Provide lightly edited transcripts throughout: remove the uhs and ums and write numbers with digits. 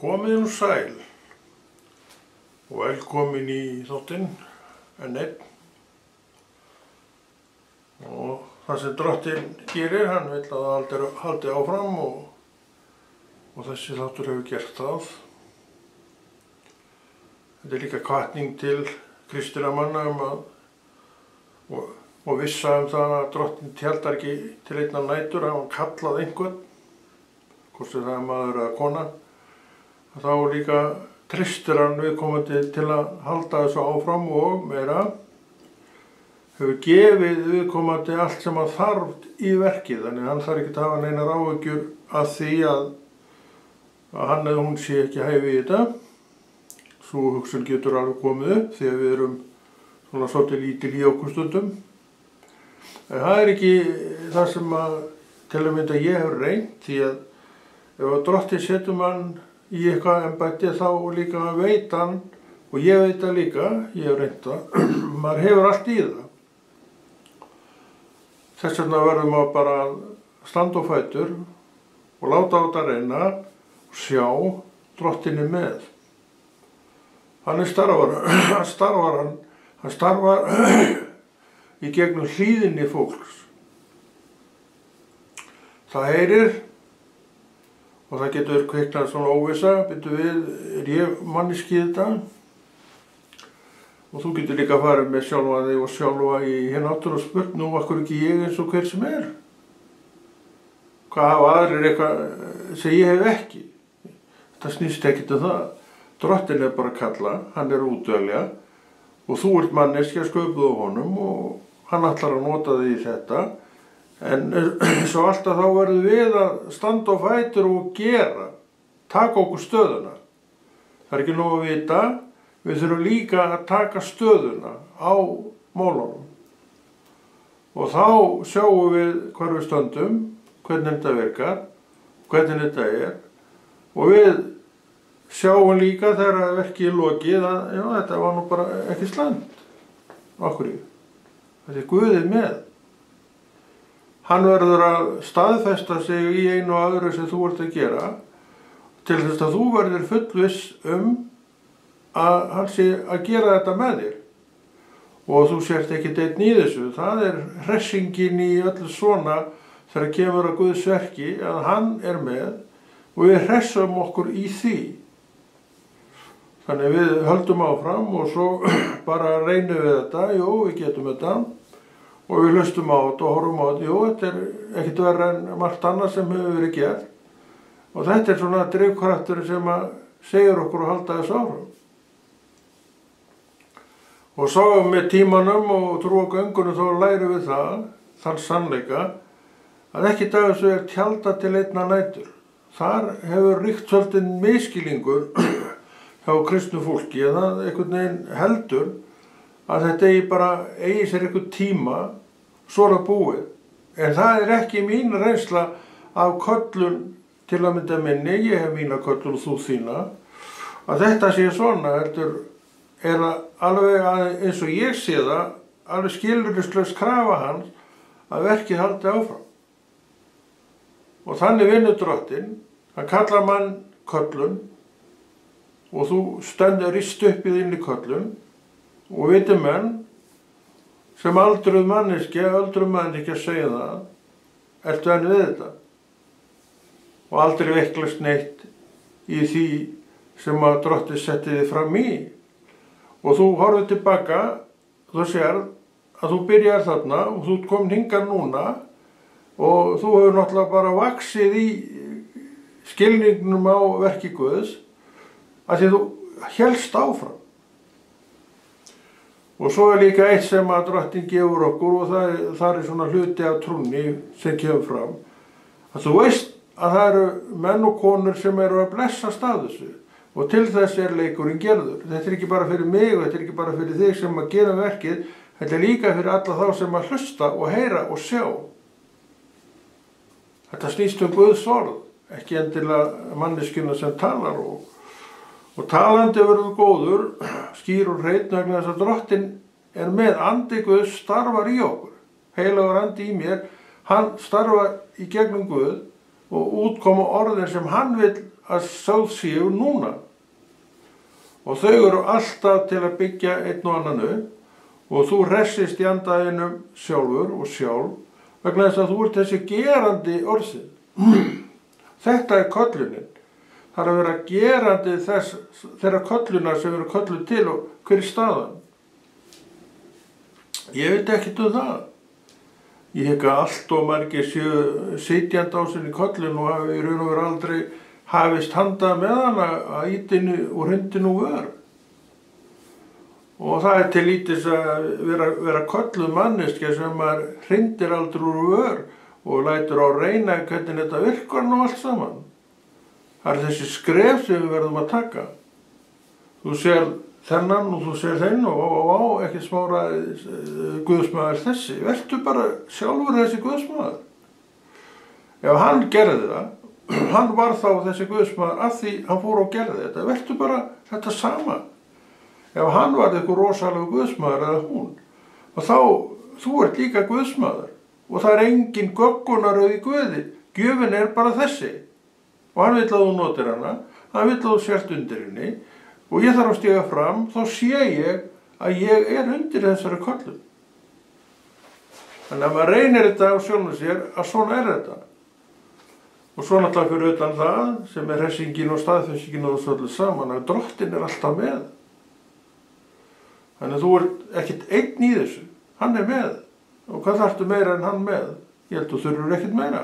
Komið nú sæl og velkomin í þáttinn enn einn. Og það sem Drottinn gerir, hann vill að það haldi áfram og þessi þáttur hefur gert það. Þetta er líka hvatning til kristinna manna og vissa það að Drottinn tjaldar ekki til einnar nætur, hann kallað einhvern, hvort sem það er maður eða kona. Þá líka treystir hann viðkomandi til að halda þessu áfram og meira hefur gefið viðkomandi allt sem hann þarf í verkið, þannig hann þarf ekki að hafa neinar áhyggjur af því að hann eða hún sé ekki hæfi í þetta. Sú hugsun getur alveg komið upp því að við erum svona svolítið lítil í okkur stundum. En það er ekki það sem til að mynda ég hef reynt, því að ef Drottinn setur mann í eitthvað embætti þá líka veit hann, og ég veit það líka, ég hef reynt það, maður hefur allt í það. Þess vegna verður maður bara að standa á fætur og láta á þetta reyna og sjá Drottinn er með. Hann starfar í gegnum hlýðni fólks. Það heyrir og það getur kviknað svona óvissa, byrju við, er ég manneski í þetta? Og þú getur líka farið með sjálfa þig og sjálfa í náttúru og spurt, nú akkur ekki ég eins og hver sem er? Hvað hafa aðrir eitthvað sem ég hef ekki? Þetta snýst ekkert það. Drottinn er bara að kalla, hann er útvelja og þú ert manneskja sköpuð á honum og hann ætlar að nota þig í þetta. En svo alltaf þá verðum við að standa á fætur og gera, taka okkur stöðuna. Það er ekki nóg að vita, við þurfum líka að taka stöðuna á málunum. Og þá sjáum við hvar við stöndum, hvernig þetta virkar, hvernig þetta er. Og við sjáum líka þegar verkið er lokið að já, þetta var nú bara ekki slæmt. Af hverju? Þetta er Guðið með. Hann verður að staðfesta sig í einu og öðru sem þú ert að gera til þess að þú verður fullviss að hann sé að gera þetta með þér. Og þú sért ekki einn í þessu. Það er hressingin í öllu svona þegar kemur að Guðs verki að hann er með og við hressum okkur í því. Þannig við höldum áfram og svo bara reynum við þetta, jú, við getum þetta. Og við hlustum á þetta og horfum á þetta, jú, þetta er ekkert verra en margt annað sem hefur verið gert. Og þetta er svona drifkraftur sem segir okkur að halda þessu áfram. Og svo með tímanum og trúagöngunum þá lærum við þann sannleika, að ekki þessu er tjaldað til einnar nætur. Þar hefur ríkt svolítið misskilningur hjá kristnu fólki, að það einhvern veginn heldur að þetta eigi sér einhvern tíma, svona búið. En það er ekki mín reynsla af köllun til að mynda minni, ég hef mína köllun og þú þína, að þetta sé svona, heldur er alveg eins og ég sé það, alveg skilyrðislaus krafa hans að verkið haldi áfram. Og þannig vinnur Drottinn, hann kallar mann köllun og þú stendur í stuppið inn í köllun og viti menn sem öldruð manneskja að segja það, ertu enn við þetta? Og aldrei veiklast neitt í því sem að Drottinn setti þig fram í. Og þú horfir tilbaka, þú sér að þú byrjar þarna og þú ert komin hingað núna og þú hefur náttúrulega bara vaxið í skilningnum á verki Guðs að því þú hélst áfram. Og svo er líka eitt sem að Drottinn gefur okkur og það er svona hluti af trúnni sem kemur fram. Að þú veist að það eru menn og konur sem eru að blessast af þessu og til þess er leikurinn gerður. Þetta er ekki bara fyrir mig og þetta er ekki bara fyrir þig sem að gera verkið, þetta er líka fyrir alla þá sem að hlusta og heyra og sjá. Þetta snýst Guðs orð, ekki endilega manneskjuna sem talar og talandi verður góður, skýr og hreinn vegna þess að Drottinn er með, andi Guðs starfar í okkur. Heilagur andi í mér, hann starfar í gegnum Guð og útkoma orðin sem hann vill að sögð séu núna. Og þau eru alltaf til að byggja einn og annan upp og þú hressist í andaðinum sjálfur og sjálf vegna þess að þú ert þessi gerandi orðsinn. Þetta er köllunin. Það er að vera gerandi þeirra köllunar sem eru kölluð til og hver er staðan. Ég veit ekkert það. Ég hygg að allt og margir séu sitjandi á sinni köllun og hafi í raun og veru aldrei hafist handa með hana að ýtinu og hrundinu vör. Og það er til lítils að vera kölluð manneskja sem maður hrindir aldrei úr vör og lætur á reyna hvernig þetta virkar nú allt saman. Það er þessi skref sem við verðum að taka. Þú sér þennan og þú sér þenn og ekki smára guðsmaður þessi. Vertu bara sjálfur þessi guðsmaður. Ef hann gerði það, hann var þá þessi guðsmaður af því hann fór og gerði þetta. Vertu bara þetta sama. Ef hann var eitthvað rosalega guðsmaður eða hún, og þá, þú ert líka guðsmaður. Og það er engin göggunaröð í Guði. Gjöfin er bara þessi. Og hann vill að þú notir hana, hann vill að þú sért undir henni og ég þarf að stíga fram, þá sé ég að ég er undir þessari köllun. Þannig að maður reynir þetta á sjálfum sér að svona er þetta. Og svo náttúrulega fyrir utan það sem er hressingin og staðfestingin og þessu öllu saman að Drottinn er alltaf með. Þannig að þú ert ekkert einn í þessu, hann er með. Og hvað þarftu meira en hann með? Ég held að þú þurfur ekkert meira.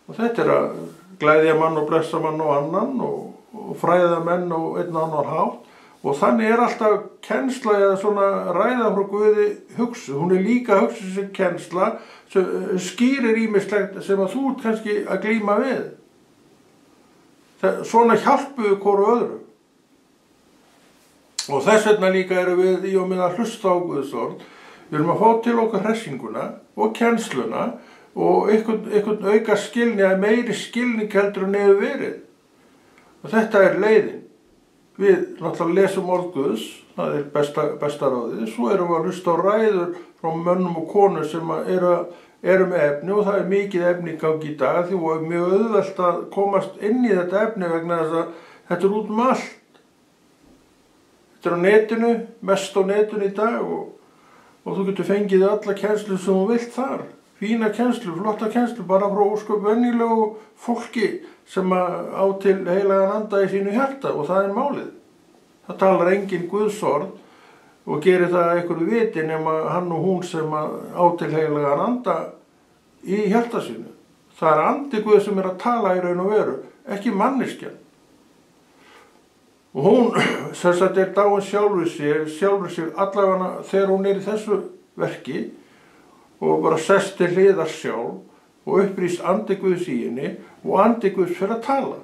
Og þetta er að glæðja mann og blessa mann og annan og fræða menn og einn og annan hátt. Og þannig er alltaf kennsla eða svona ræða frá Guði hugsuð. Hún er líka hugsuð sem kennsla sem skýrir ýmislegt sem að þú ert kannski að glíma við. Svona hjálpuðu hvoru öðru. Og þess vegna líka erum við í og með að hlusta á Guðs orð. Við erum að fá til okkar hressinguna og kennsluna og einhvern auka skilning, meiri skilning heldur en hefur verið. Og þetta er leiðin. Við náttúrulega lesum orð Guðs, það er besta ráðið, svo erum við að hlusta á ræður frá mönnum og konur sem eru með efni og það er mikið efni í gangi í dag því það er mjög auðvelt að komast inn í þetta efni vegna þess að þetta er út allt. Þetta er á netinu, mest á netinu í dag og þú getur fengið alla kennslu sem þú vilt þar. Fína kennslu, flotta kennslu, bara frá ósköp venjulegu fólki sem á til heilagan anda í sínu hjarta og það er málið. Það talar engin Guðsorð og gerir það einhverju viti nema hann og hún sem á til heilagan anda í hjarta sínu. Það er andi Guð sem er að tala í raun og veru, ekki manneskjan. Og hún sem sagt er dáin sjálfur sér allavega þegar hún er í þessu verki og bara sest til hliðar sjálf og upprýst andi Guðs í henni og andi Guðs fyrir að tala.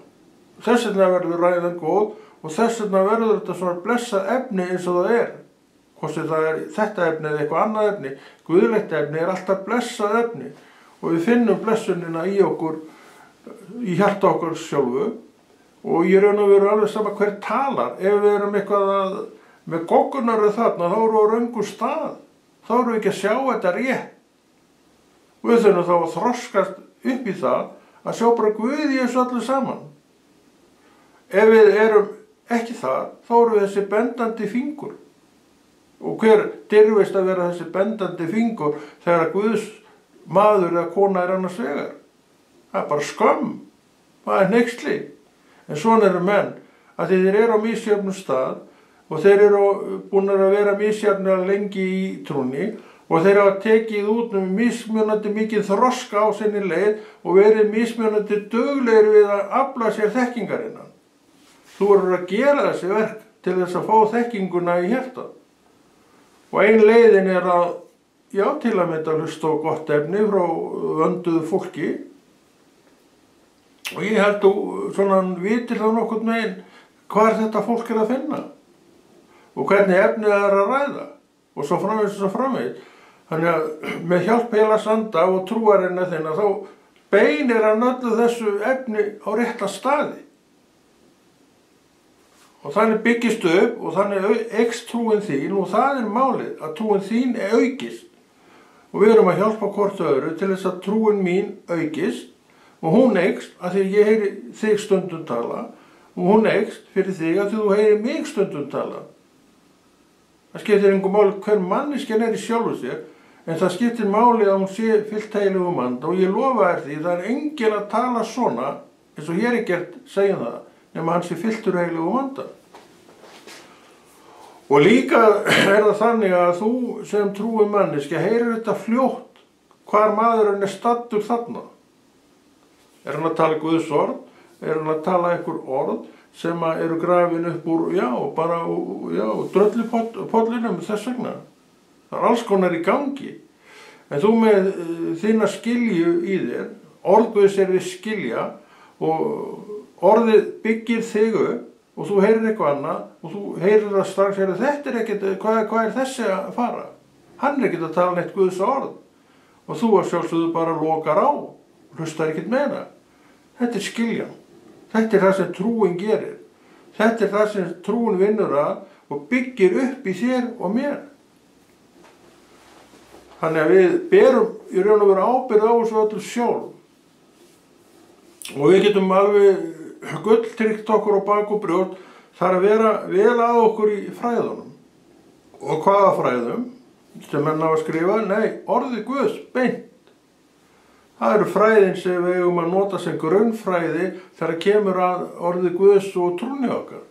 Þess vegna verður ræðan góð og þess vegna verður þetta svona blessað efni eins og það er. Hvort sem það er þetta efni eða eitthvað annað efni, guðlegt efni er alltaf blessað efni og við finnum blessunina í okkur, í hjarta okkur sjálfu og ég raun og veru alveg sama hver talar. Ef við erum eitthvað með goggunaröð þarna, þá erum við á röngu stað. Þá erum við ekki að sjá þetta rétt. Við þurfum þá að þroskast upp í það að sjá bara Guð í þessu öllu saman. Ef við erum ekki það, þá erum við þessi bendandi fingur. Og hver dirfist að vera þessi bendandi fingur þegar Guðs maður eða kona er annars vegar? Það er bara skömm. Það er hneyksli. En svona eru menn að þeir eru á misjöfnum stað og þeir eru búin að vera misjafnir lengi í trúnni og þeir hafa tekið út mismunandi mikið þroska á sinni leið og verið mismunandi duglegir við að afla sér þekkingarinnar. Þú verður að gera þessi verk til þess að fá þekkinguna í hjarta. Og ein leiðin er að, já, til að mynda hlusta á gott efni frá vönduðu fólki. Og ég held þú svona vitir þá nokkurn veginn hvar þetta fólk er að finna og hvernig efnið það er að ræða og svo framvegis. Þannig að með hjálp heilags anda og trúarinnar þinna þá beinir hann öllu þessu efni á rétta staði. Og þannig byggist upp og þannig eykst trúin þín og það er málið að trúin þín aukist. Og við erum að hjálpa hvort öðru til þess að trúin mín aukist og hún eykst að því ég heyri þig stundum tala og hún eykst fyrir þig að því þú heyri mig stundum tala. Það skiptir engu máli hver manneskjan í sjálfu sér, en það skiptir máli að hún sé fyllt heilugum anda og ég lofa þér því, það er enginn að tala svona, eins og hér er gert segjum það, nema hann sé fylltur heilugum anda. Og líka er það þannig að þú sem trúi manneskja heyrir þetta fljótt hvar maðurinn er staddur þarna. Er hann að tala Guðs orð? Er hann að tala einhver orð sem eru grafin upp úr, dröllupollinum þess vegna? Það er alls konar í gangi. En þú með þína skilju í þér, orð Guðs er við skilja og orðið byggir þig upp og þú heyrir eitthvað annað og þú heyrir það strax, þetta er ekkert, hvað er þessi að fara? Hann er ekkert að tala neitt Guðs orð og þú að sjálfsögðu bara lokar á og hlustar ekkert með það. Þetta er skiljan. Þetta er það sem trúin gerir. Þetta er það sem trúin vinnur að og byggir upp í þér og mér. Þannig að við berum í raun og veru ábyrgð á þessu öllu sjálf. Og við getum alveg gulltryggt okkur á bak og brjóst, þar að vera vel að okkur í fræðunum. Og hvaða fræðum sem menn hafa skrifað? Nei, orðið Guðs, beint. Það eru fræðin sem við eigum að nota sem grunnfræði þegar kemur að orðið Guðs og trúnni okkar.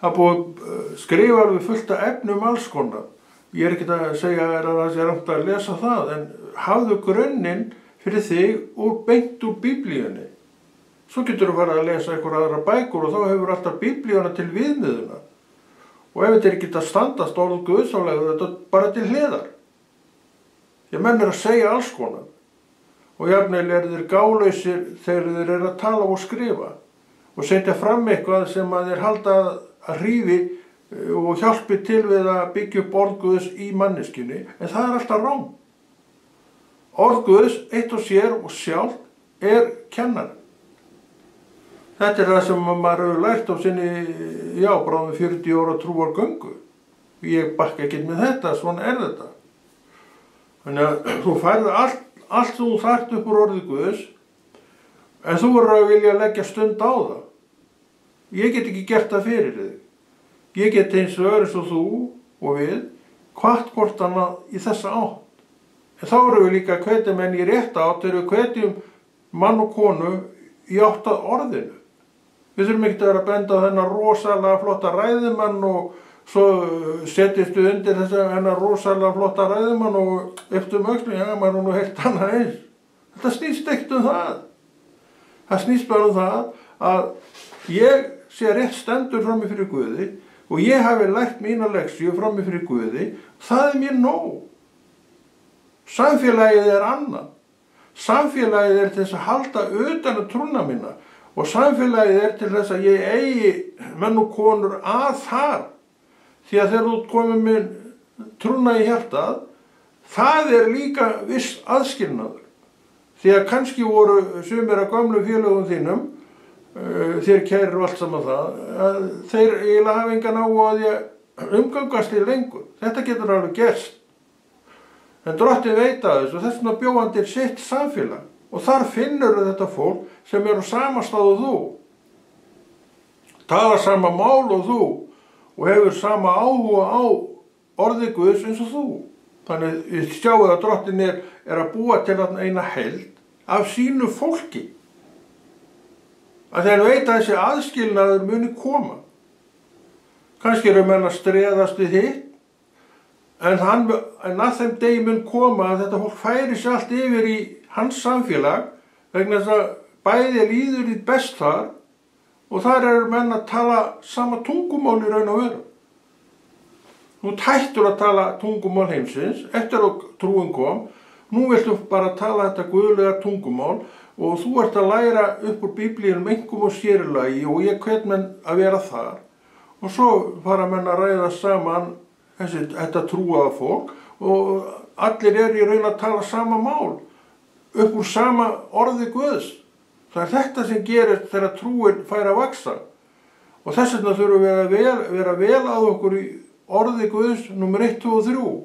Það er búið að skrifa alveg fullt af efnum alls konar. Ég er ekkert að segja að það sé rangt að lesa það, en hafðu grunninn fyrir þig og beint úr Biblíunni. Svo getur þú farið að lesa einhverja aðra bækur og þá hefur alltaf Biblíuna til viðmiðunar. Og ef þetta er ekkert að standast orð Guðs þá leggur þetta bara til hliðar. Því menn er að segja alls konar. Og jafnvel þeir gálausir þegar þeir eru að tala og skrifa og setja fram eitthvað sem að þeir halda að hrífi og hjálpi til við að byggja upp orð Guðs í manneskjunni, en það er alltaf rám. Orð Guðs, eitt og sér og sjálft, er kennar. Þetta er það sem maður hefur lært á sinni, bráðum 40 ára trúargöngu. Ég bakka ekki með þetta, svona er þetta. Þannig að þú færði allt þú þarft upp úr orðið Guðs, en þú verður að vilja leggja stund á það. Ég get ekki gert það fyrir þig. Ég get eins og eins og þú og við hvatt hvort annað í þessa átt. En þá erum við líka að hvetja menn í rétta átt, þegar við hvetjum mann og konu í átt að orðinu. Við þurfum ekki að vera að benda á þennan rosalega flotta ræðumann og svo setjistu undir þennan rosalega flotta ræðumann og eftir öxlum, maður nú heilt annað eins. Þetta snýst ekkert um það. Það snýst bara um það að ég sé rétt stendur frammi fyrir Guði og ég hafi lært mína leksíu frammi fyrir Guði, það er mér nóg. Samfélagið er annað. Samfélagið er til þess að halda utan trúna mína og samfélagið er til þess að ég eigi menn og konur að þar. Því að þegar þú komið með trúna í hjartað, það er líka viss aðskilnaður. Því að kannski voru sumir af gömlu félögum þínum, þér kærir allt saman það, að þeir eiginlega hafa engan áhuga á því að umgangast þér lengur. Þetta getur alveg gerst. En Drottinn veit að þessu og þess vegna bjó hann til sitt samfélag. Og þar finnur þetta fólk sem eru á sama stað og þú. Tala sama mál og þú og hefur sama áhuga á orði Guðs eins og þú. Þannig við sjáum að Drottinn er að búa til eina heild af sínu fólki. Að þeir veit að þessi aðskilnaður muni koma. Kannski eru menn að streðast við hitt, en að þeim degi mun koma að þetta fólk færi sér allt yfir í hans samfélag vegna þess að bæði líður í best þar og þar eru menn að tala sama tungumál í raun og veru. Nú hættur að tala tungumál heimsins eftir að trúin kom, nú viltu bara tala þetta guðlega tungumál og þú ert að læra upp úr Biblíunum einkum og sérilagi og ég hvet menn að vera þar og svo fara menn að ræða saman þetta trúaða fólk og allir eru í raun að tala sama mál upp úr sama orði Guðs. Það er þetta sem gerist þegar trúin fær að vaxa og þess vegna þurfum við að vera vel að okkur í orði Guðs númer 1, 2 og 3.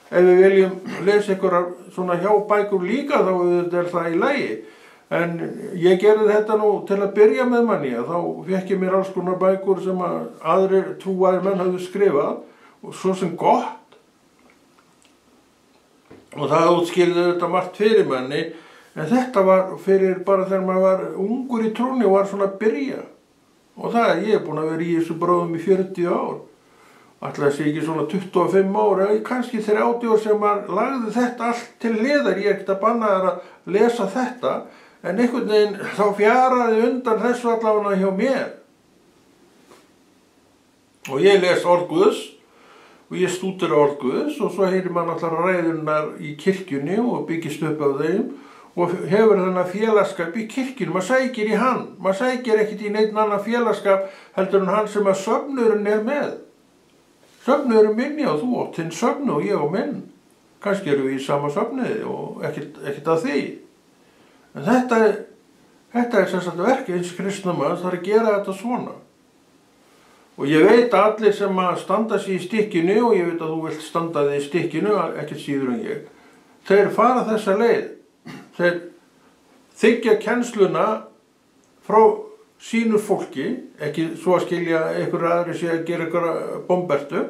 Ef við viljum lesa einhverjar svona hjábækur líka þá er það í lagi. En ég gerði þetta nú til að byrja með manni, að þá fékk ég mér alls konar bækur sem að aðrir trúaðir menn hafðu skrifað og svo sem gott. Og það útskýrði þetta margt fyrir manni, en þetta var fyrir bara þegar maður var ungur í trúnni og var svona að byrja. Og það er ég búin að vera í þessu bráðum í 40 ár. Ætlaði sé ekki svona 25 ára, kannski 30 ár sem maður lagði þetta allt til hliðar. Ég er ekkert að banna þær að lesa þetta, en einhvern veginn þá fjaraði undan þessu allavega hjá mér. Og ég les orð Guðs og ég stúdera orð Guðs og svo heyrir maður náttúrulega ræðurnar í kirkjunni og byggist upp af þeim og hefur þennan félagskap í kirkjunni. Maður sækir í hann, maður sækir ekkert í neitt annan félagskap heldur en hann sem að söfnurinn er með. Söfnurinn minni og þú átt þinn söfnu og ég og minn. Kannski eru við í sama söfniði og ekkert að því. En þetta er sem sagt verk eins kristnamanns, það er að gera þetta svona. Og ég veit að allir sem að standa sig í stykkinu, og ég veit að þú vilt standa þig í stykkinu, ekkert síður en ég, þeir fara þessa leið. Þeir þiggja kennsluna frá sínu fólki, ekki svo að skilja einhverju aðri sé að gera einhverja bombertu,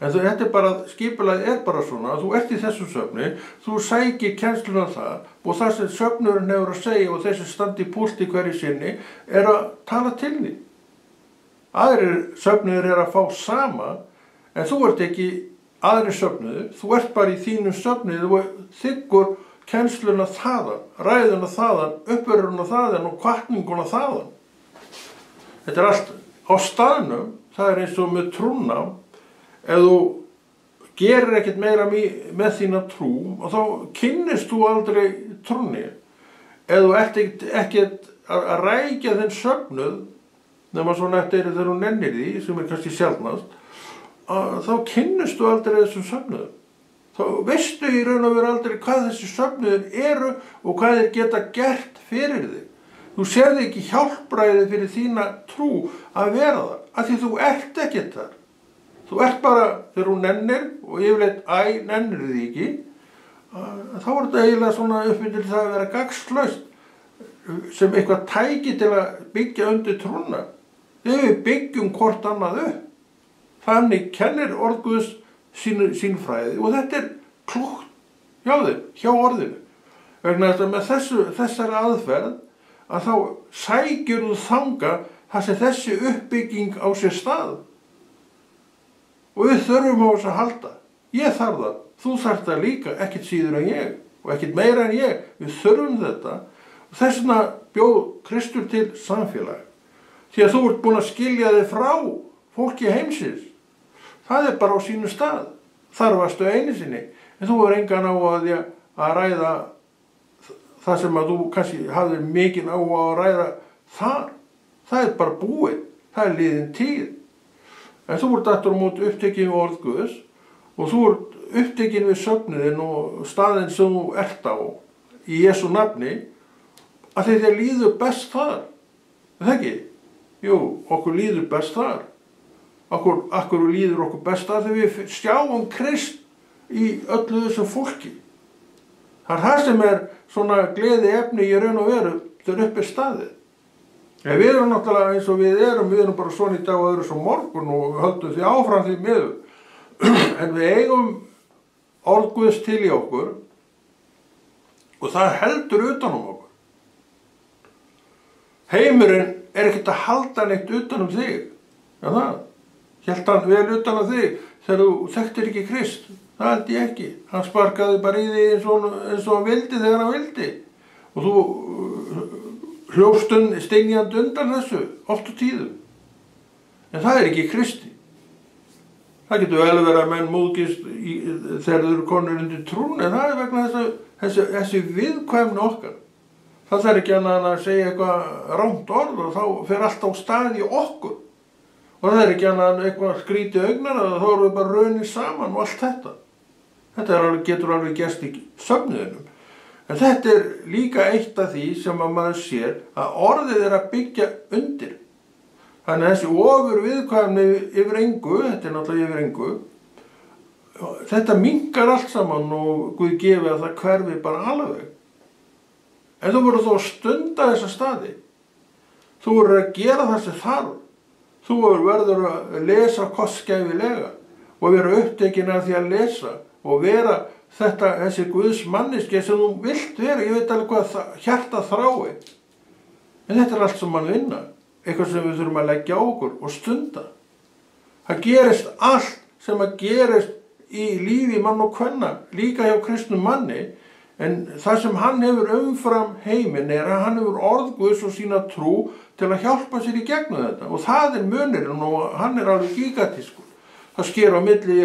en þetta er bara, skipulagið er bara svona, þú ert í þessu söfni, þú sækir kennsluna það, og það sem söfnurinn hefur að segja og þessi standi í púlti hverju sinni er að tala til því. Aðrir söfnuður er að fá sama, en þú ert ekki aðrir söfnuður, þú ert bara í þínum söfnuði, þú þiggur kennsluna þaðan, ræðuna þaðan, uppverðuna þaðan og hvatninguna þaðan. Þetta er allt á staðnum, það er eins og með trúna, ef þú gerir ekkert meira með þína trú og þá kynnist þú aldrei trúnni. Ef þú ert ekkert að rækja þinn söfnuð, nema svona eftir þegar þú nennir því, sem er kannski sjaldnast, þá kynnist þú aldrei þessum söfnuðum. Þá veistu í raun og veru aldrei hvað þessi söfnuðir eru og hvað þeir geta gert fyrir þig. Þú sérði ekki hjálpræði fyrir þína trú að vera þar, af því þú ert ekkert þar. Þú ert bara, þegar þú nennir, og yfirleitt nennir því ekki, þá er þetta eiginlega svona uppbyrðir það að vera gagnslaust, sem eitthvað tæki til að byggja undir trúna. Þegar við byggjum hvort annað upp. Þannig kennir orð Guðs sín fræði og þetta er klókt hjá orðinu. Vegna þess að með þessari aðferð að þá sækir þú þanga þar sem þessi uppbygging á sér stað. Og við þurfum á þess að halda. Ég þarf það, þú þarf það líka, ekkert síður en ég og ekkert meira en ég. Við þurfum þetta og þess vegna bjóð Kristur til samfélag. Því að þú ert búin að skilja þig frá fólki heimsins. Það er bara á sínu stað. Þar varstu einu sinni. En þú er engan á að ræða það sem að þú kannski hafðir mikinn á að ræða þar. Það er bara búið. Það er liðin tíð. En þú ert aftur á móti upptekinn við orð Guðs og þú ert upptekinn við söfnuðinn og staðinn sem þú ert á í Jesú nafni að þér líður best þar. Er það ekki? Jú, okkur líður best þar. Akkur líður okkur best þar þegar við sjáum Krist í öllu þessu fólki. Það er það sem er svona gleði efni í raun og veru þegar upp er staðið. En við erum náttúrulega eins og við erum bara svona í dag og öðru svo morgun og höldum því áfram því miður. En við eigum orð Guðs til í okkur og það heldur utan okkur. Heimurinn er ekkert að halda neitt utan þig. Já það. Hélt hann vel utan þig þegar þú þekktir ekki Krist. Það held ég ekki. Hann sparkaði bara í þig eins og hann vildi þegar hann vildi. Og þú hljófstun steinjandi undan þessu, oft og tíðum. En það er ekki Kristi. Það getur vel verið að menn móðgist þegar þau eru konur undir trún, en það er vegna þessi viðkvæmni okkar. Það er ekki annað en að segja eitthvað rangt orð og þá fer allt á stað í okkur. Og það er ekki annað en eitthvað skrítið augnar og þá erum við bara raunir saman og allt þetta. Þetta getur alveg gerst í söfnuðinum. En þetta er líka eitt af því sem að maður sér að orðið er að byggja undir. Þannig að þessi ofur viðkvæmni yfir engu, þetta er náttúrulega yfir engu, þetta minnkar allt saman og Guð gefi að það hverfi bara alveg. En þú verður þó að stunda þessa staði. Þú verður að gera það sem þarf. Þú verður að lesa kostgæfilega og vera upptekin af því að lesa og vera þessi Guðs manneskja sem þú vilt vera. Ég veit alveg hvað hjarta þrái. En þetta allt sem mann vinna. Eitthvað sem við þurfum að leggja á okkur og stunda. Það gerist allt sem að gerist í lífi mann og kvenna, líka hjá kristnum manni, en það sem hann hefur umfram heiminn að hann hefur orð Guðs og sína trú til að hjálpa sér í gegnum þetta. Og það munurinn og hann alveg gigantískur. Það sker á milli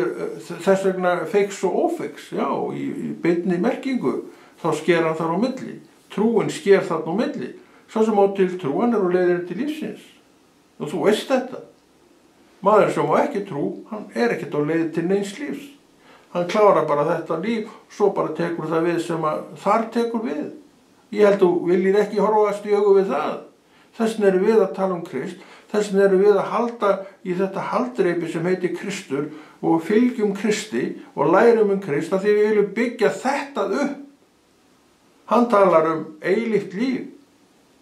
þess vegna feiks og ófeiks, já, í beinni merkingu, þá sker hann þar á milli. Trúin sker þarna á milli. Svo sem á til trú, hann á leiðinni til lífsins. Og þú veist þetta. Maður sem á ekki trú, hann ekkert á leið til neins lífs. Hann klárar bara þetta líf, svo bara tekur það við sem að þar tekur við. Ég held þú viljir ekki horfast í augu við það. Þess vegna erum við að tala um Krist, þess vegna erum við að halda í þetta haldreipi sem heitir Kristur og fylgjum Kristi og lærum um Krist að því við viljum byggja þetta upp. Hann talar um eilíft líf,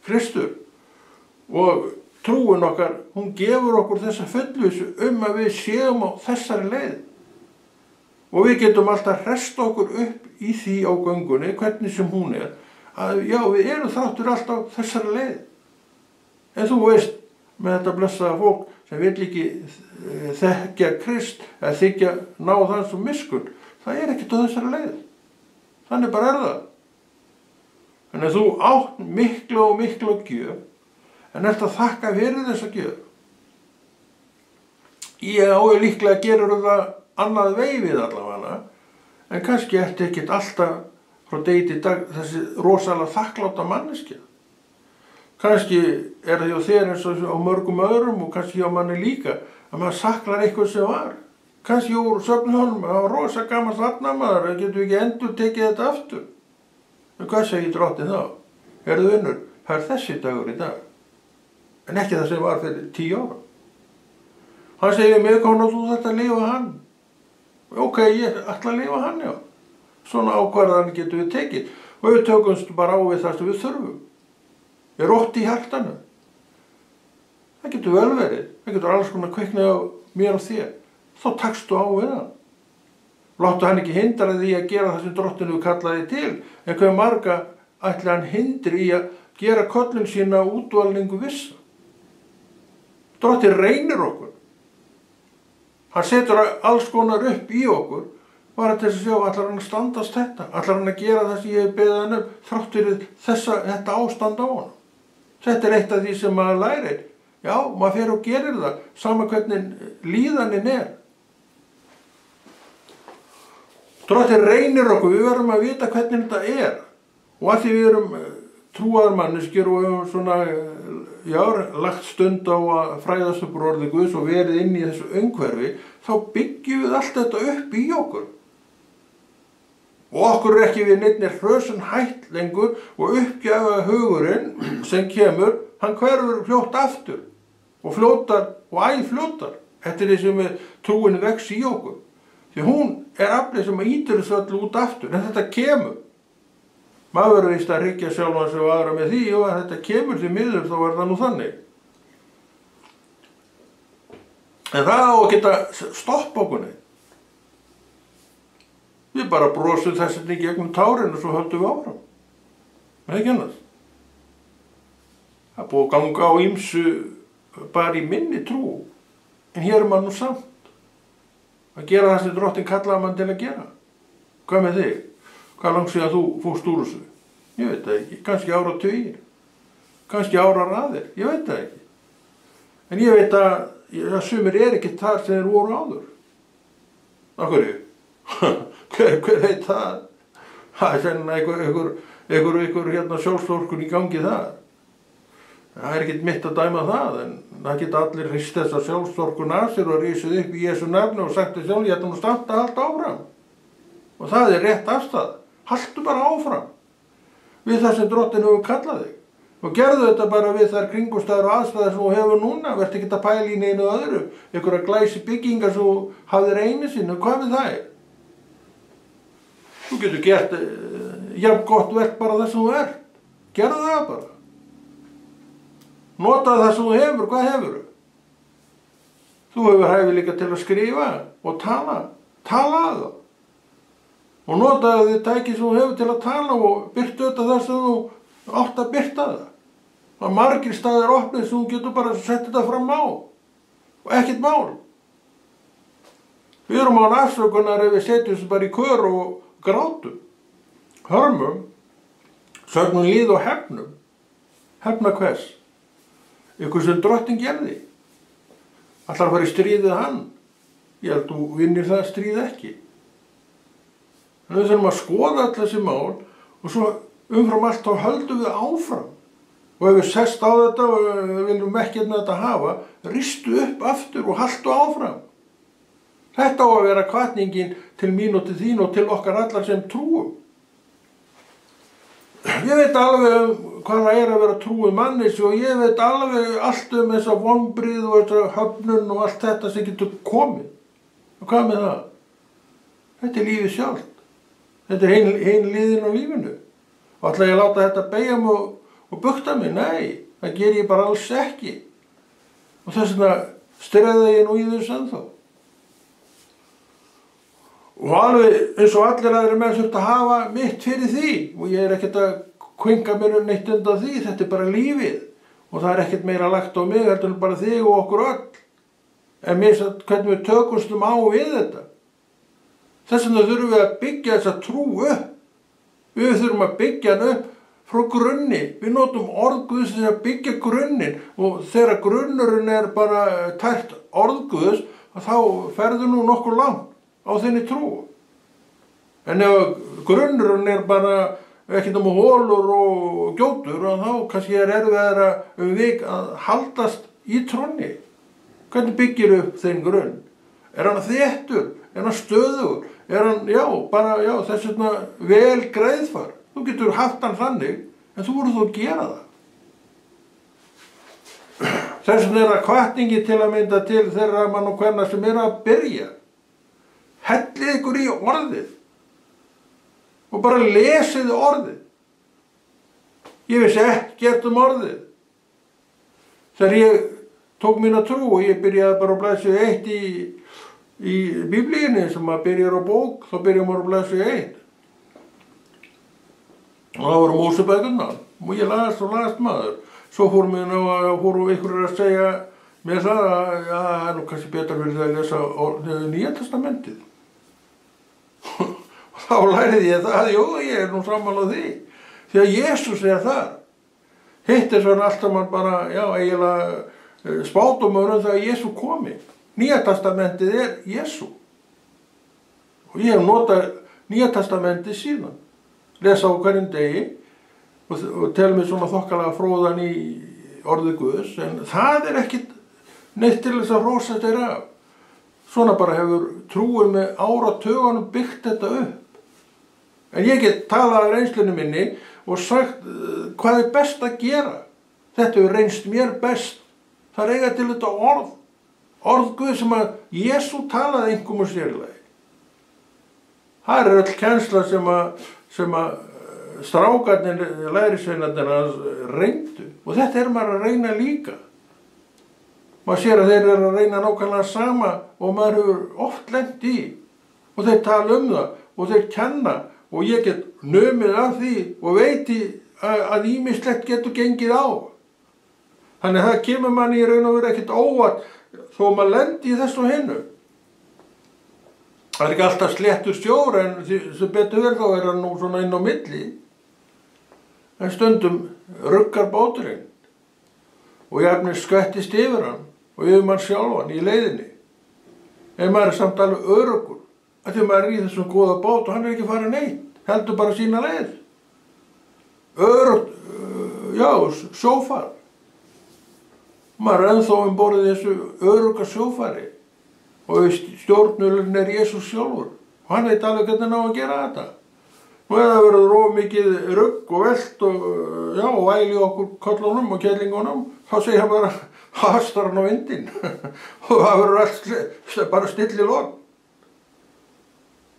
Kristur, og trúin okkar, hún gefur okkur þessa fullvissu að við séum á þessari leið. Og við getum alltaf hresta okkur upp í því á göngunni, hvernig sem hún að já, við erum þáttur alltaf þessari leið. En þú veist, með þetta blessaða fólk sem vill ekki þekkja Krist, eða þykja ná þann sem miskunn, það ekkert á þessari leið. Þannig bara það. Þannig að þú átt mikla og mikla gjöf, en ert að þakka fyrir þessa gjöf. Ég líklega gerur það annað veifið allavega, en kannski ertu ekkert alltaf frá degi til dag þessi rosalega þakkláta manneskja. Kannski það hjá þér eins og á mörgum öðrum og kannski hjá manni líka, að maður saknar eitthvað sem var. Kannski úr söfnhólum, það var rosa gamalt varnarmaður, getum við ekki endur tekið þetta aftur. En hvað segir Drottinn þá? Heyrðu vinur, það þessi dagur í dag. En ekki það sem var fyrir 10 ára. Hann segir mig, konar þú þetta að lifa hann? Ok, ég ætla að lifa hann, já. Svona ákvarðan getum við tekið. Og við tökumst bara á við það sem við þurfum. Við rótt í hjartanu. Það getur vel verið. Það getur alls konar kviknað á mér og þér. Þá takstu á við það. Láttu hann ekki hindra því að gera það sem Drottinn hefur kallaði til. En hver marga ætli hann hindri í að gera köllun sína útvalningu vissa. Drottinn reynir okkur. Hann setur alls konar upp í okkur bara til að sjá, ætlar hann að standast þetta? Ætlar hann að gera það sem ég hef beðið hann þrátt fyrir þetta ástand á honum? Þetta eitt af því sem maður lærir. Já, maður fer og gerir það, sama hvernig líðanin Drottinn reynir okkur, við verðum að vita hvernig þetta Og að því við erum trúaðar manneskjur og hefum svona, já, lagt stund á að fræðast upp úr orði Guðs og verið inn í þessu umhverfi, þá byggjum við allt þetta upp í okkur. Og okkur ekki við neitt hrösun hætt lengur og uppgjafa hugurinn sem kemur, hann hverfur fljótt aftur og fljótar og æfljótar eftir því sem trúin vex í okkur. Því hún aflið sem ýtir þessu öllu út aftur, en þetta kemur. Maður verður víst að hryggja sjálfan sig og aðra með því og að þetta kemur því miður, þá það nú þannig. En það á að geta stoppa okkur neitt. Við bara brosum þess að ekki gegnum tárin og svo höldum við áfram. Það ekki annars. Það búið að ganga á ýmsu bara í minni trú, en hér maður nú samt. Að gera það sem Drottinn kallaði mann til að gera. Hvað með þig? Hvað langt síðan þú fórst úr þessu? Ég veit það ekki. Kannski áratugir. Kannski áraraðir. Ég veit það ekki. En ég veit að sumir ekki þar sem þeir voru áður. Af hverju? Hver veit það? Það sennilega einhver sjálfsvorkunn í gangi þar. Það ekkert mitt að dæma það, en það geta allir hrist þessa sjálfsvorkunn af sér og risið upp í Jesú nafni og sagt þér sjálf, ég ætla nú samt að halda áfram. Og það rétt afstæð. Haltu bara áfram við það sem Drottinn hefur kallað þig. Og gerðu þetta bara við þær kringumstæður og aðstæður sem þú hefur núna. Vertu ekki að pæla í neinu öðru. Einhverja glæsi byggingar sem þú hafðir einu sinni. Hvað við það Þú getur gert jafn gott verk bara það sem þú Gerðu það bara. Notaðu það sem þú hefur. Hvað hefur? Þú hefur hæfileika til að skrifa og tala. Talaðu það. Og notaðu þið tæki sem þú hefur til að tala og birta auðvitað það sem þú átt að birta það. Það margir staðir opnið sem þú getur bara að setja þetta fram á. Og ekkert mál. Við erum án afsökunar ef við setjum þessu bara í kör og grátum. Hörmum, sögnum líð og hefnum. Hefna hvers? Ykkur sem drottinn gerði. Ætlar að fara í stríðið hann. Ég held þú vinnir það stríð ekki. Þannig við þurfum að skoða allir þessi mál og svo umfram allt þá höldum við áfram. Og ef við sest á þetta og viljum ekkert með þetta hafa, ristu upp aftur og haltu áfram. Þetta á að vera hvatningin til mín og til þín og til okkar allar sem trúum. Ég veit alveg hvað það er að vera trúið mannis og ég veit alveg allt þessa vonbrigði og þessa höfnun og allt þetta sem getur komið. Og hvað með það? Þetta er lífið sjálft. Þetta er ein liðin á lífinu. Og ætla ég að láta þetta beygja mig og bukta mig? Nei, það ger ég bara alls ekki. Og þess vegna streða ég nú í þessu ennþá. Og alveg eins og allir aðrir menn þurft að hafa mitt fyrir því. Og ég er ekkert að kvinga mér neitt undan því. Þetta er bara lífið. Og það er ekkert meira lagt á mig, heldur en bara þig og okkur öll. En mér finnst hvernig við tökumstum á við þetta. Þess vegna þurfum við að byggja þessa trú upp. Við þurfum að byggja hann upp frá grunni. Við notum orð Guðs til að byggja grunnin og þegar grunnurinn er bara tært orð Guðs, þá ferðu nú nokkuð langt á þinni trú. En ef grunnurinn er bara ekki nema holur og gjótur, þá kannski er erfiðara vik að haldast í trúnni. Hvernig byggir upp þinn grunn? Er hann þéttur? Er hann stöðugur? Er hann, þess vegna vel greiðfar. Þú getur haft hann þannig, en þú voru þú að gera það. Þess vegna er það hvatningi til að mynda til þeirra mann og kvenna sem eru að byrja. Hellið ykkur í orðið og bara lesið orðið. Ég vissi ekkert um orðið. Þegar ég tók mína trú og ég byrjaði bara að blaðsíðu 1 í Biblíunni sem að byrjar á bók, þá byrjum maður að blaðsíðu 1. Og það voru Mósebækurnar og ég las maður. Svo fórum ykkur að segja mér það að það er nú kannski betra fyrir það að lesa Nýja testamentið. Og þá lærði ég það, ég er nú sammála því. Því að Jesús er þar. Hitt er svona alltaf mann bara, eiginlega spádómur um það að Jesú komi. Nýja testamentið er Jesú. Og ég hef notað Nýja testamentið síðan. Lesa á hverjum degi og tel mig svona þokkalega fróðan í orði Guðs, en það er ekkit neitt til þess að hrósa þér af. Svona bara hefur trúin með áratugunum byggt þetta upp. En ég get talað af reynslunni minni og sagt hvað er best að gera. Þetta hefur reynst mér best. Það er eiga til þetta orð. Orð Guð sem að Jesú talaði einhverjum og sérlega. Það er öll kennsla sem að strákarnir, lærisveinarnir reyndu. Og þetta er maður að reyna líka. Maður sér að þeir eru að reyna nákvæmlega sama og maður hefur oft lent í. Og þeir tala um það og þeir kenna og ég get numið af því og veiti að ýmislegt getur gengið á. Þannig að það kemur manni í raun og veru ekkert óvart þó maður lendi í þessu og hinnu. Það er ekki alltaf sléttur sjór en sem betur verð þá er hann nú svona inn á milli. En stundum ruggar báturinn og jafnir skvettist yfir hann og yfir mann sjálfan í leiðinni. En maður er samt alveg öruggur að því maður er í þessum góða bát og hann er ekki farið neitt, heldur bara sína leið. Öruggt, sjófar. Maður er ennþá borðið þessu örugga sjófari og stjórnulinn er Jesús sjálfur og hann veit alveg hvernig hann á að gera þetta. Nú ef það verður of mikið rugg og velt og væli okkur kollunum og kellingunum, þá segir hann bara hastar hann á vindinn og það verður allt bara still í logn.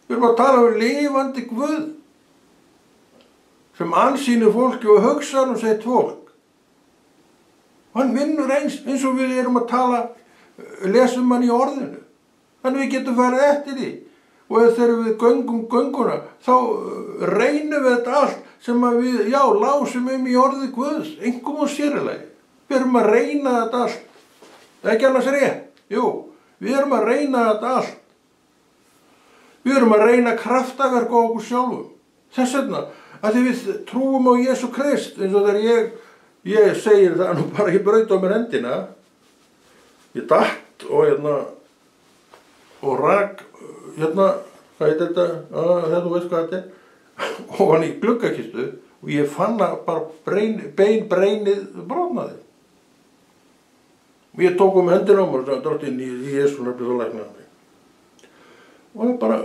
Við erum að tala um lifandi Guð sem ansýnir fólki og hugsar sitt fólk. Hann vinnur eins og við erum að tala, lesum hann í orðinu. Þannig við getum farið eftir því. Og þegar við göngum gönguna, þá reynum við þetta allt sem við, lásum í orði Guðs, einkum og sérlega. Við erum að reyna þetta allt. Það er ekki annars rétt. Jú, við erum að reyna þetta allt. Við erum að reyna kraftaverk á okkur sjálfum. Þess vegna, að því við trúum á Jesú Krist, eins og þegar ég segir það nú bara, ég braut á mér hendina, ég datt og rak, hvað heit þetta, þú veist hvað þetta er, og hann í gluggakistu, og ég fann að bara breinið brotnaði. Og ég tók hendina á mér og drottinn í Jesú nafni þá læknaði mig. Og það bara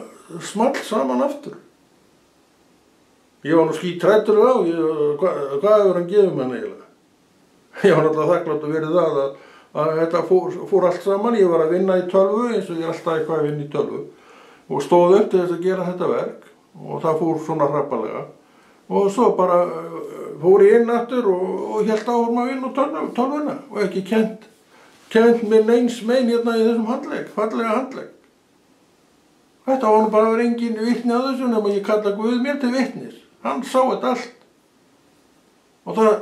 small saman aftur. Ég var nú skítræddur á, hvað hefur hann gefið mér eiginlega? Ég var náttúrulega þakklátt að verið það að þetta fór allt saman. Ég var að vinna í tölvu, eins og ég alltaf eitthvað að vinna í tölvu, og stóð upp til þess að gera þetta verk, og það fór svona hrappalega. Og svo bara fór ég inn aftur og hélt áfram að vinna á tölvuna og ekki kennt mér neins mein í þessum fallega handlegg. Þetta var nú bara að vera engin vitni að þessu, nema ég kalla Guð mér til vitnis. Hann sá þetta allt. Og það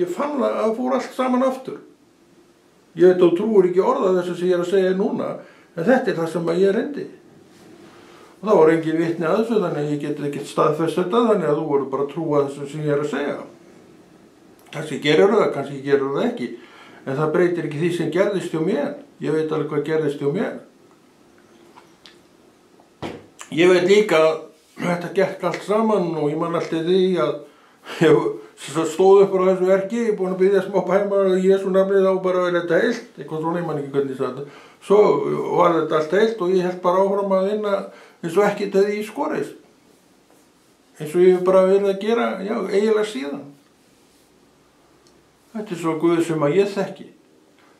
ég fann það að það fór allt saman aftur. Ég veit þú trúir ekki orða þessu sem ég er að segja núna, en þetta er það sem ég reyndi. Og það var engin vitni að þessu, þannig að ég get ekki staðfest þetta, þannig að þú voru bara að trúa þessu sem ég er að segja. Kannski gerur það, kannski gerur það ekki. En það breytir ekki því sem gerðist hjá mér. Ég veit alveg hvað gerðist hjá mér. Ég veit líka að þetta gekk allt saman og ég man alltaf því að ég stóð upp á þessu verki, ég er búin að biðja smá pæma í Jesú nafni þá bara verið þetta heilt, eitthvað svona, ég man ekki hvernig það. Svo var þetta allt heilt og ég held bara áfram að vinna eins og ekkert hefði í skorist. Eins og ég hef bara verið að gera, eiginlega síðan. Þetta er svo Guð sem að ég þekki.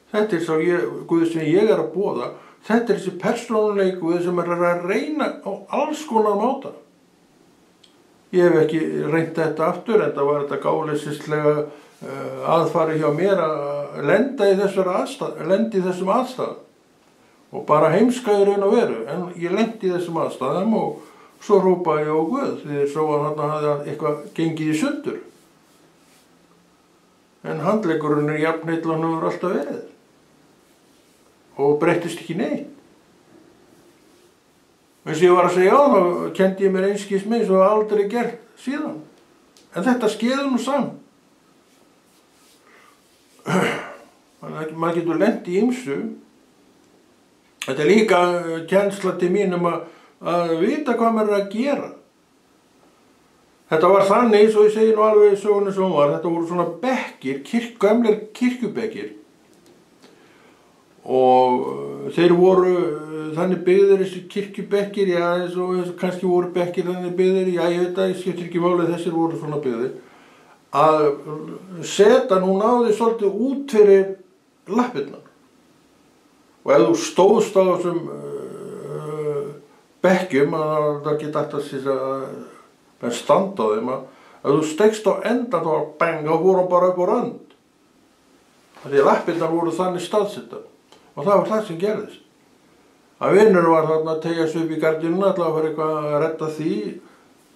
Þetta er svo Guð sem ég er að boða. Þetta er þessi persónuleiki Guð sem er að reyna á alls konar máta. Ég hef ekki reynt þetta aftur, en það var þetta gáleysislega aðfari hjá mér að lenda í þessum aðstæðum. Og bara heimska í raun og veru, en ég lendi í þessum aðstæðum og svo hrópaði ég á Guð, því svo að hann hafði eitthvað gengið í sundur. En handleggurinn er jafn heill og hann hefur alltaf verið. Og breyttist ekki neitt. Eins og ég var að segja á, þá kenndi ég mér einskis með eins og aldrei gert síðan. En þetta skeði nú saman. Maður getur lent í ýmsu. Þetta er líka kennsla til mín að vita hvað maður er að gera. Þetta var þannig, svo ég segi nú alveg í sögunni sem var, þetta voru svona bekkir, gömlir kirkjubekkir. Og þeir voru þannig byggðir þessi kirkjubekkir, eins og kannski voru bekkir þannig byggðir, ég veit að ég skiptir ekki máli, þessir voru svona byggðir, að setan, hún náði svolítið út fyrir lappirnar. Og ef þú stóðst á þessum bekkjum, það geta alltaf að standa á þeim, að þú stegst á endan þá bang, þá voru hann bara upp á rönd. Því lappirnar voru þannig staðsettar. Og það var það sem gerðist. Að vinurinn var þarna að tegja sig upp í gardínuna, ætlaði að fara eitthvað að redda því,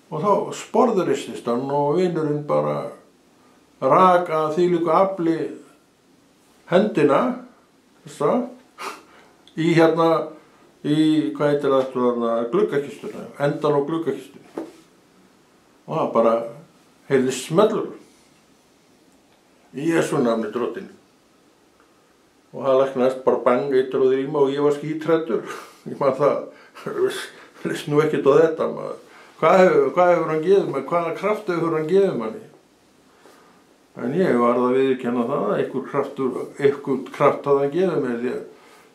og þá sporðuristist hann og vinurinn bara rak að þvílíku afli hendina, í hvað heitir það, gluggakistuna, endan á gluggakistunni. Og það bara heyrðist smellur. Í Jesú nafni Drottinn. Og það læknaðist bara bang, eitur og þrýma og ég var skítræddur. Ég man það, list nú ekkert á þetta maður. Hvað hefur hann gefið mér? Hvaða kraft hefur hann gefið manni? En ég varð að viðurkenna það að einhver kraft hafði hann gefið mér því að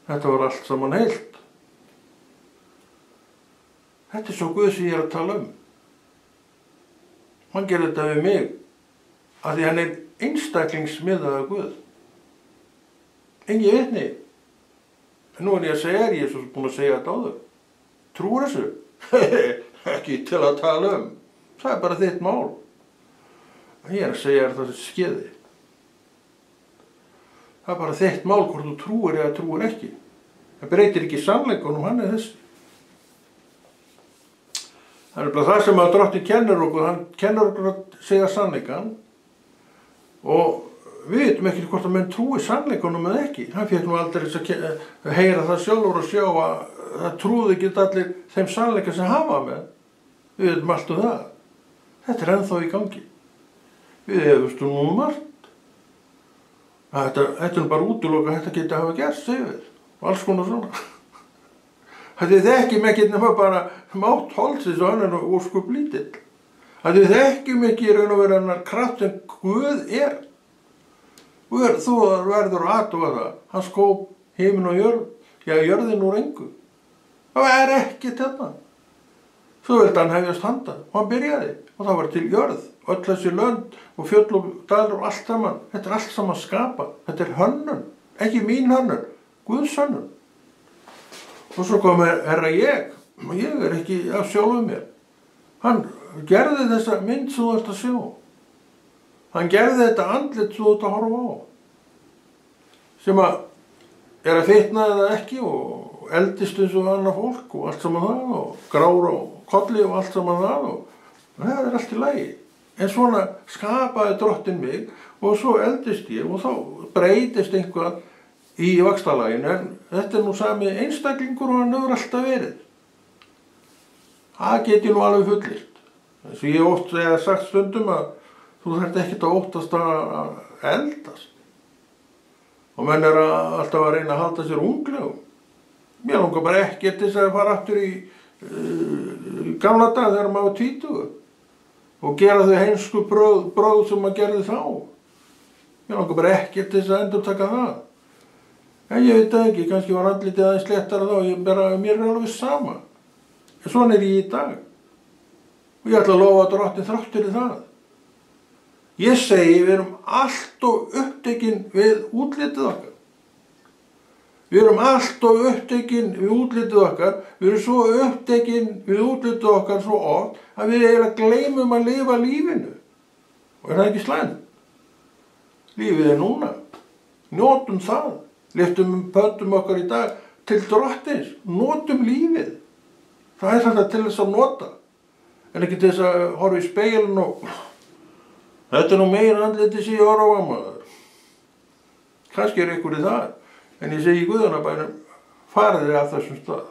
þetta var allt saman heilt. Þetta er svo Guð sem ég er að tala um. Hann gerði þetta við mig af því hann er einstaklingsmiðaður Guð. Engin vitni. En nú er ég að segja ég er svo búin að segja þetta áður. Trúir þessu? Ekki til að tala um. Það er bara þitt mál. Ég er að segja þér það sem skeði. Það er bara þitt mál hvort þú trúir eða trúir ekki. Það breytir ekki sannleikunum, hann er þessi. Það er bara það sem að Drottinn kennir okkur, hann kennir okkur að segja sannleikan og við veitum ekki hvort að menn trúi sannleikunum eða ekki. Hann fékk nú aldrei að heyra það sjálfur og sjá að það trúði ekki allir þeim sannleika sem hafa með. Við veitum allt um það. Þetta er ennþá í gangi. Við efumstum nú margt. Þetta er bara útiloka, þetta geti að hafa gerst, segjum við. Og alls konar svona. Þetta þekkjum ekki nema bara mátt holdsins og hann er óskup lítill. Þetta þekkjum ekki í raun og veru hennar kraft sem Guð er. Þú verður að athuga það. Hann skóp himinn og jörð, já jörðin úr engu. Það er ekki þetta. Svo vildi hann hefjast handa og hann byrjaði og það var til jörð. Öll þessi lönd og fjöll og dalir og allt saman. Þetta er allt saman skapað. Þetta er hönnun, ekki mín hönnun, Guðs hönnun. Og svo kom herra ég er ekki af sjálfu mér. Hann gerði þessa mynd sem þú ert að sjá. Hann gerði þetta andlit sem þú ert að horfa á. Sem að er að fitna eða ekki og eldist eins og annað fólk og allt saman það og grár og kolli og allt saman það og það er allt í lagi. En svona skapaði Drottinn mig og svo eldist ég og þá breytist einhvað í vaxtarlaginu en þetta er nú sami einstaklingur og hann hefur alltaf verið. Það get ég nú alveg fullyrt. Þess að ég oft sagt stundum að þú þarft ekkert að óttast að eldast. Og menn er alltaf að reyna að halda sér unglegum. Mér langar bara ekkert þess að fara aftur í gamla dag þegar maður var 20 og gera þau heimsku bröð sem maður gerði þá. Mér langar bara ekkert þess að endurtaka það. En ég veit það ekki, kannski var andlitið aðeins léttara þá, mér er alveg sama. En svona er ég í dag. Og ég ætla að lofa Drottinn þrátt fyrir það. Ég segi, við erum allt og upptekin við útlitið okkar. Við erum allt og upptekin við útlitið okkar. Við erum svo upptekin við útlitið okkar svo oft að við eiginlega gleymum að lifa lífinu. Og er það ekki slæmt? Lífið er núna. Njótum það. Lyftum pöndum okkar í dag til Drottins. Notum lífið. Það er þetta til þess að nota. En ekki til þess að horfa í spegilin og þetta er nú meira andlitið sem ég horfa á maður. Kannski er ykkur í það. En ég segi í Guðanabænum, farið af þessum stað.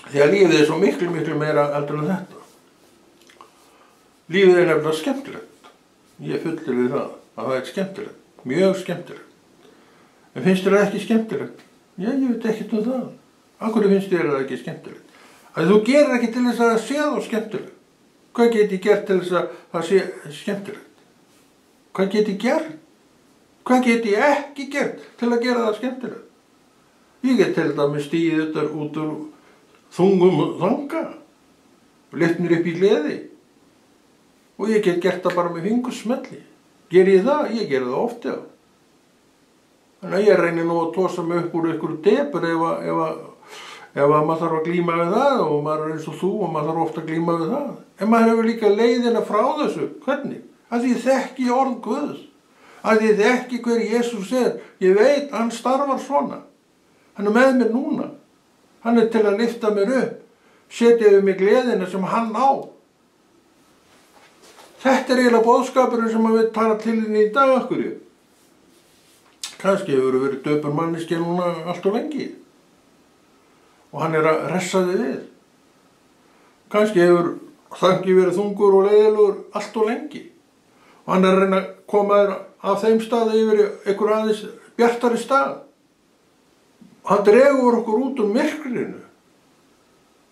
Því að lífið er svo miklu meira heldur en þetta. Lífið er nefnilega skemmtilegt. Ég fullir við það, að það er skemmtilegt. Mjög skemmtilegt. En finnst þér það ekki skemmtilegt? Já, ég veit ekkert um það. Af hverju finnst þér það ekki skemmtilegt? Að þú gerir ekki til þess að það sé þá skemmtilegt. Hvað get ég gert til þess að það sé skemmtilegt? Hvað get ég gert? Hvað get ég ekki gert til að gera það skemmtilegt? Ég get til dæmis stigið þetta út úr þungum þanga og lyft mér upp í gleði. Og ég get gert það bara með fingursmelli. Ger ég það? Ég ger það oft, já. Þannig að ég reynir nú að tosa mig upp úr einhverju depur ef maður þarf að glíma við það og maður er eins og þú og maður þarf ofta að glíma við það. En maður hefur líka leiðina frá þessu. Hvernig? Að ég þekki orð Guðs. Að ég þekki hver Jesús er. Ég veit, hann starfar svona. Hann er með mér núna. Hann er til að lyfta mér upp. Setja yfir mig gleðina sem hann á. Þetta er eiginlega boðskapurinn sem maður vil tala til henni í dag okkur. Kannski hefur verið döpur manneskja núna allt og lengi. Og hann er að ressa þig við. Kannski hefur þangi verið þungur og leiðilegur allt og lengi. Og hann er að reyna að koma þér af þeim staði yfir einhver aðeins bjartari stað. Hann dregur okkur út úr myrkrinu.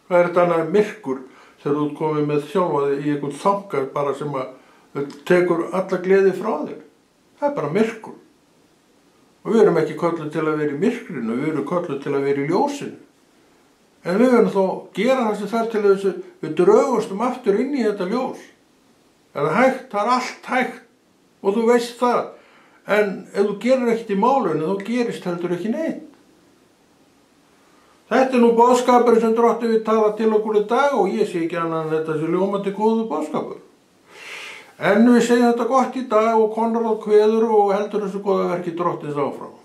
Hvað er þetta annað myrkur þegar þú ert komið með sjálfaði í einhvern þangar bara sem að tekur alla gleði frá þér? Það er bara myrkur. Og við erum ekki kölluð til að vera í myrkrinu, við erum kölluð til að vera í ljósinu. En við verðum þó að gera það sem þar til þess að við draugumstum aftur inn í þetta ljós. Það er hægt, það er allt hægt og þú veist það. En ef þú gerir ekkert í málunni þá gerist heldur ekki neitt. Þetta nú boðskapur sem Drottinn vill tala til okkur í dag og ég sé ekki annað en þetta sé ljómandi góður boðskapur. En við segjum þetta gott í dag og Konráð kveður og heldur þessu góða verki Drottins áfram.